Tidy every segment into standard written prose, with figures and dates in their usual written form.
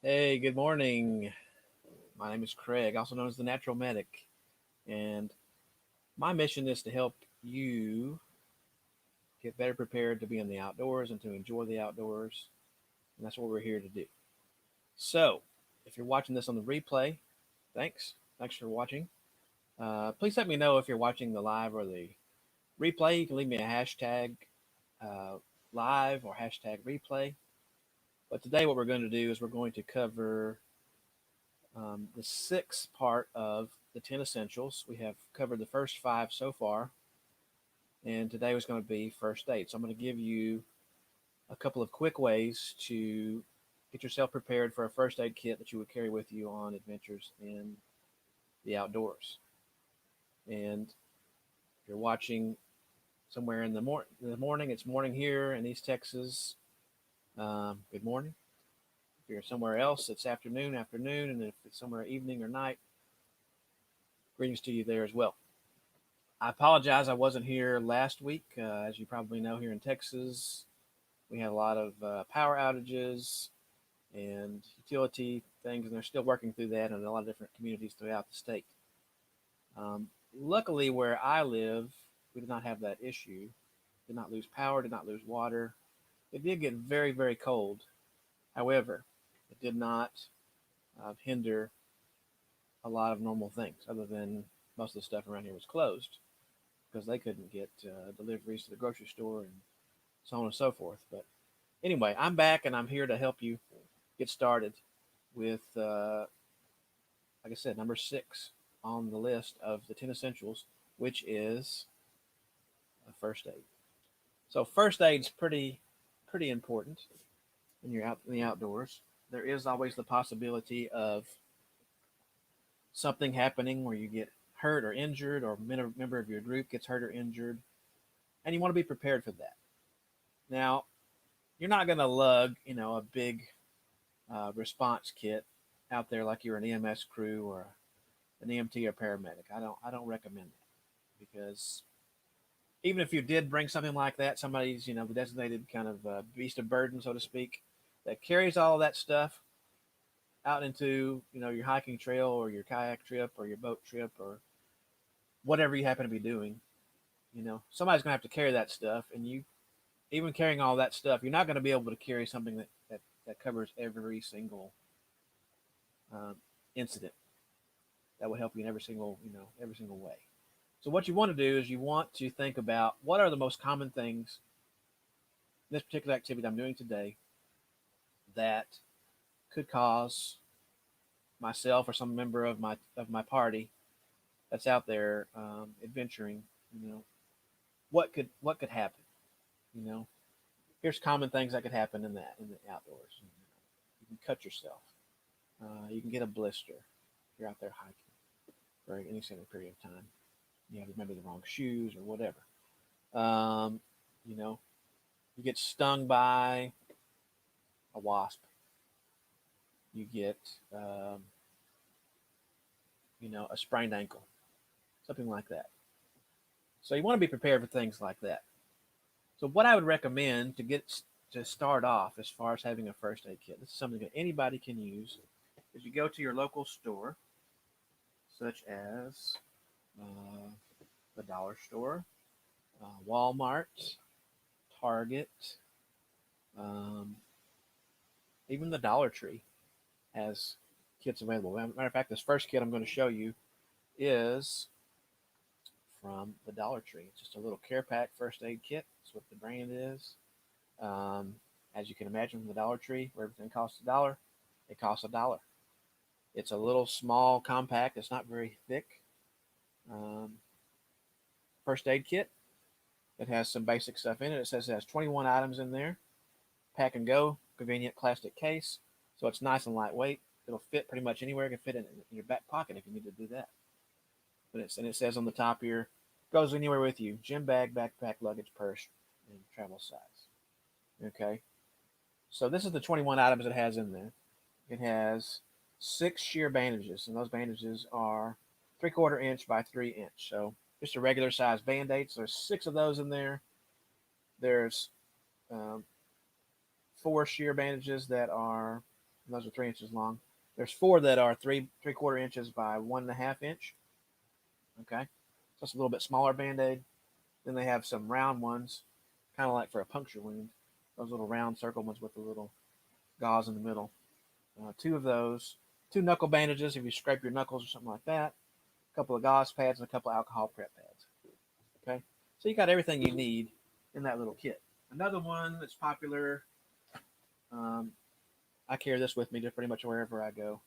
Hey, good morning. My name is Craig, also known as the Natural Medic, and my mission is to help you get better prepared to be in the outdoors and to enjoy the outdoors, and that's what we're here to do. So, if you're watching this on the replay, thanks. Thanks for watching. Please let me know if you're watching the live or the replay. You can leave me a hashtag uh, live or hashtag replay. But today, what we're going to do is we're going to cover the sixth part of the 10 essentials. We have covered the first five so far, and today was going to be first aid. So I'm going to give you a couple of quick ways to get yourself prepared for a first aid kit that you would carry with you on adventures in the outdoors. And if you're watching somewhere in the morning, it's morning here in East Texas. Good morning. If you're somewhere else, it's afternoon, and if it's somewhere evening or night, greetings to you there as well. I apologize I wasn't here last week. As you probably know, here in Texas, we had a lot of power outages and utility things, and they're still working through that in a lot of different communities throughout the state. Luckily, where I live, we did not have that issue. Did not lose power, did not lose water. It did get very, very cold. However, it did not hinder a lot of normal things, other than most of the stuff around here was closed because they couldn't get deliveries to the grocery store and so on and so forth. But anyway, I'm back and I'm here to help you get started with, like I said, number six on the list of the 10 essentials, which is first aid. So first aid's pretty important when you're out in the outdoors. There is always the possibility of something happening where you get hurt or injured, or a member of your group gets hurt or injured, and you want to be prepared for that. Now, you're not going to lug, a big response kit out there like you're an EMS crew or an EMT or paramedic. I don't recommend that because even if you did bring something like that, somebody's the designated kind of beast of burden, so to speak, that carries all of that stuff out into your hiking trail or your kayak trip or your boat trip or whatever you happen to be doing. Somebody's going to have to carry that stuff, and you even carrying all that stuff, you're not going to be able to carry something that covers every single um, incident that will help you in every single way. So what you want to do is you want to think about what are the most common things in this particular activity I'm doing today that could cause myself or some member of my party that's out there adventuring. What could happen. You know, Here's common things that could happen in the outdoors. You can cut yourself. You can get a blister if you're out there hiking for any extended period of time. You have maybe the wrong shoes or whatever. Um, you know, you get stung by a wasp. You get, um, a sprained ankle, something like that. So you want to be prepared for things like that. So what I would recommend to start off as far as having a first aid kit, this is something that anybody can use, is you go to your local store, such as uh, the dollar store, Walmart, Target, um, even the Dollar Tree has kits available. Matter of fact, this first kit I'm going to show you is from the Dollar Tree. It's just a little care pack first aid kit. That's what the brand is. Um, as you can imagine from the Dollar Tree, where everything costs $1, it costs $1. It's a little small, compact. It's not very thick. Um, First aid kit. It has some basic stuff in it. It says it has 21 items in there. Pack and go, convenient plastic case. So it's nice and lightweight. It'll fit pretty much anywhere. It can fit in your back pocket if you need to do that. And it says on the top here, goes anywhere with you. Gym bag, backpack, luggage, purse, and travel size. Okay. So this is the 21 items it has in there. It has 6 sheer bandages, and those bandages are 3/4 inch by 3 inch. So just a regular size band-aid. So there's 6 of those in there. There's um, 4 sheer bandages that are And those are 3 inches long. There's 4 that are three-quarter inches by 1.5 inch. Okay, so it's a little bit smaller band-aid. Then they have some round ones, kind of like for a puncture wound. Those little round circle ones with the little gauze in the middle. 2 of those. 2 knuckle bandages if you scrape your knuckles or something like that. A couple of gauze pads and a couple of alcohol prep pads. Okay, so you got everything you need in that little kit. Another one that's popular, um, I carry this with me to pretty much wherever I go,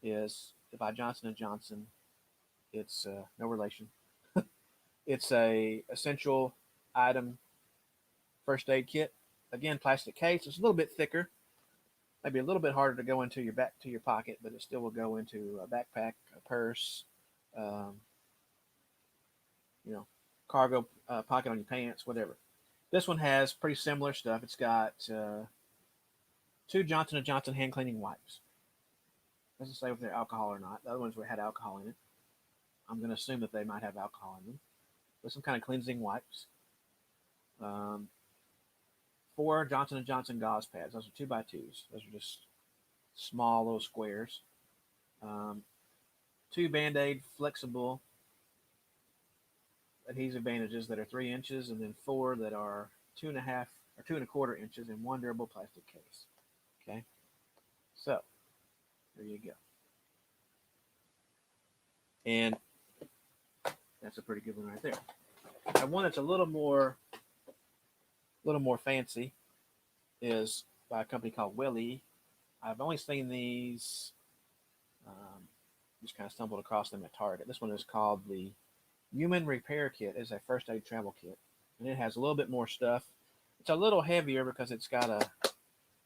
is by Johnson and Johnson. It's no relation. It's a essential item first aid kit. Again, plastic case. It's a little bit thicker, maybe a little bit harder to go into your pocket, but it still will go into a backpack, a purse, um, you know, cargo pocket on your pants, whatever. This one has pretty similar stuff. It's got 2 Johnson hand cleaning wipes. Doesn't say if they're alcohol or not. The other ones had alcohol in it. I'm going to assume that they might have alcohol in them. But some kind of cleansing wipes. Um, 4 Johnson and Johnson gauze pads. Those are 2x2s. Those are just small little squares. 2 Band-Aid flexible adhesive bandages that are 3 inches, and then 4 that are 2.5 or 2.25 inches in 1 durable plastic case. Okay, so there you go. And that's a pretty good one right there. And one that's a little more fancy is by a company called Willie. I've only seen these, just kind of stumbled across them at Target. This one is called the Human Repair Kit. It's a first aid travel kit, and it has a little bit more stuff. It's a little heavier because it's got a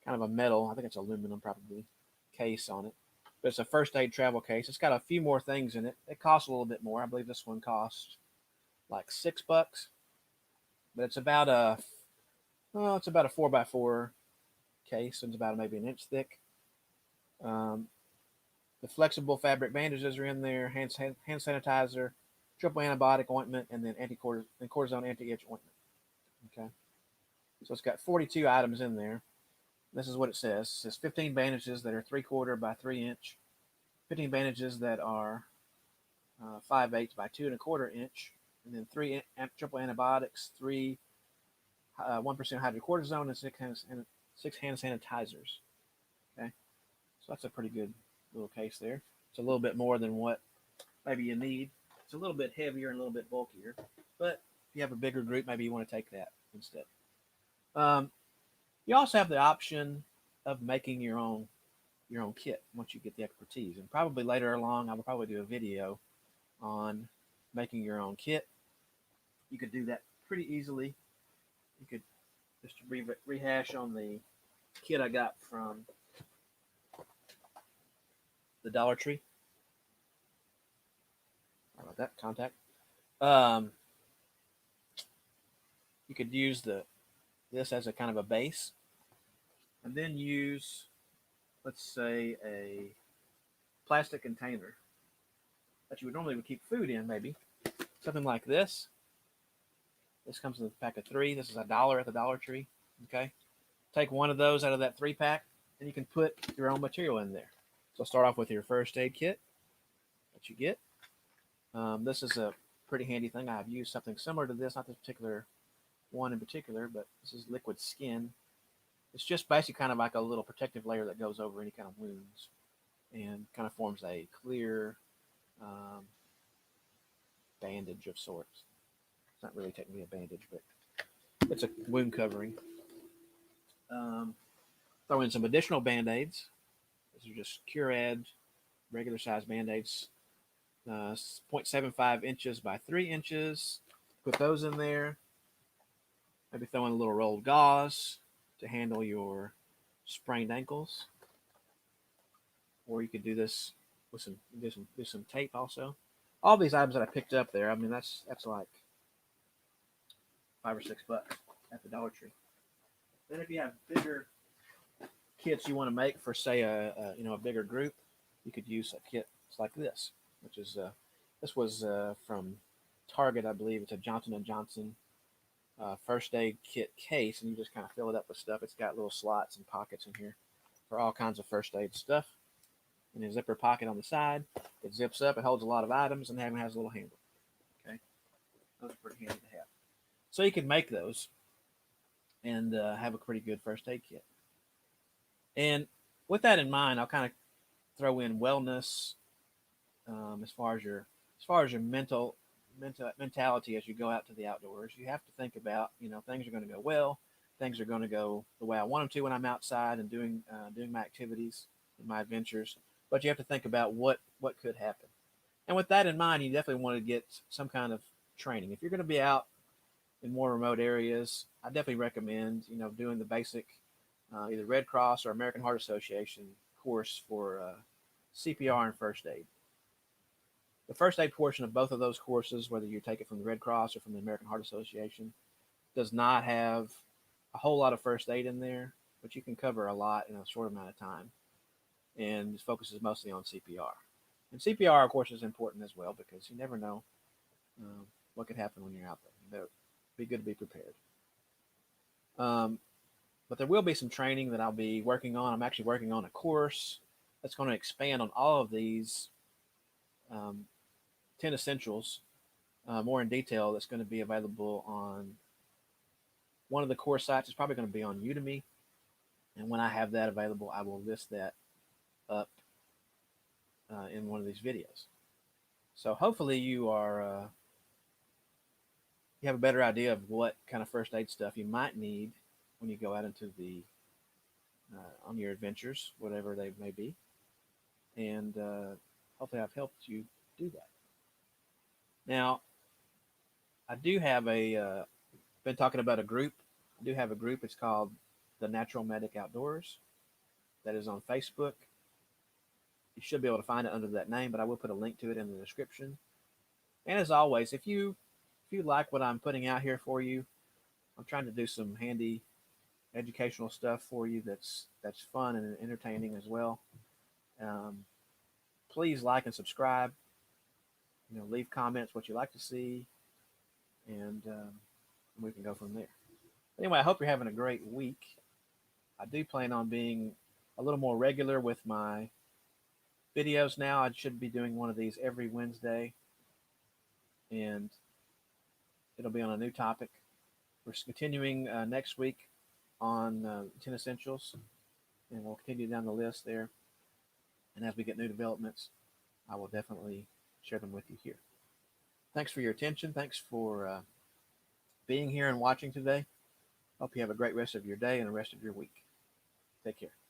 kind of a metal, I think it's aluminum probably, case on it. But it's a first aid travel case. It's got a few more things in it. It costs a little bit more. I believe this one costs like $6, but it's about a 4x4 case, and it's about maybe an inch thick. The flexible fabric bandages are in there, hand sanitizer, triple antibiotic ointment, and then cortisone anti-itch ointment. Okay, so it's got 42 items in there. This is what it says. It says 15 bandages that are 3/4 by 3 inch, 15 bandages that are 5/8 by 2.25 inch, and then 3 triple antibiotics, 3 1% hydrocortisone, and 6 hand sanitizers. Okay, so that's a pretty good little case there. It's a little bit more than what maybe you need. It's a little bit heavier and a little bit bulkier, but if you have a bigger group, maybe you want to take that instead. You also have the option of making your own kit once you get the expertise, and probably later along I will probably do a video on making your own kit. You could do that pretty easily. You could just rehash on the kit I got from the Dollar Tree. How about that contact? You could use this as a kind of a base, and then use, let's say, a plastic container that you would normally keep food in, maybe something like this. This comes in a pack of 3. This is $1 at the Dollar Tree. Okay, take one of those out of that 3-pack, and you can put your own material in there. So start off with your first aid kit that you get. This is a pretty handy thing. I've used something similar to this, not this particular one in particular, but this is liquid skin. It's just basically kind of like a little protective layer that goes over any kind of wounds and kind of forms a clear bandage of sorts. It's not really technically a bandage, but it's a wound covering. Throw in some additional Band-Aids. These are just Curad, regular size Band-Aids, 0.75 inches by 3 inches. Put those in there. Maybe throw in a little rolled gauze to handle your sprained ankles. Or you could do this with some tape also. All these items that I picked up there, I mean that's like $5 or $6 at the Dollar Tree. Then if you have bigger kits you want to make for, say, a bigger group, you could use a kit like this, which is this was from Target, I believe. It's a Johnson and Johnson first aid kit case, and you just kind of fill it up with stuff. It's got little slots and pockets in here. for all kinds of first aid stuff. In a zipper pocket on the side, it zips up, it holds a lot of items, and even has a little handle. Okay, those are pretty handy to have. So you can make those and have a pretty good first aid kit. And with that in mind, I'll kind of throw in wellness as far as your mentality as you go out to the outdoors. You have to think about, things are going to go well, things are going to go the way I want them to when I'm outside and doing my activities and my adventures. But you have to think about what could happen. And with that in mind, you definitely want to get some kind of training. If you're going to be out in more remote areas, I definitely recommend doing the basic either Red Cross or American Heart Association course for CPR and first aid. The first aid portion of both of those courses, whether you take it from the Red Cross or from the American Heart Association, does not have a whole lot of first aid in there, but you can cover a lot in a short amount of time. And it focuses mostly on CPR. And CPR, of course, is important as well because you never know what could happen when you're out there. It'd be good to be prepared. But there will be some training that I'll be working on. I'm actually working on a course that's going to expand on all of these um, 10 essentials more in detail. That's going to be available on one of the course sites. It's probably going to be on Udemy. And when I have that available, I will list that up in one of these videos. So hopefully you have a better idea of what kind of first aid stuff you might need when you go out into the on your adventures, whatever they may be, and hopefully I've helped you do that. Now, I do have been talking about a group. I do have a group. It's called the Natural Medic Outdoors. That is on Facebook. You should be able to find it under that name, but I will put a link to it in the description. And as always, if you like what I'm putting out here for you, I'm trying to do some handy educational stuff for you that's fun and entertaining as well. Um, Please like and subscribe. Leave comments what you like to see, and we can go from there. Anyway, I hope you're having a great week. I do plan on being a little more regular with my videos now. I should be doing one of these every Wednesday, and it'll be on a new topic. We're continuing next week on 10 Essentials, and we'll continue down the list there. And as we get new developments, I will definitely share them with you here. Thanks for your attention. Thanks for being here and watching today. Hope you have a great rest of your day and the rest of your week. Take care.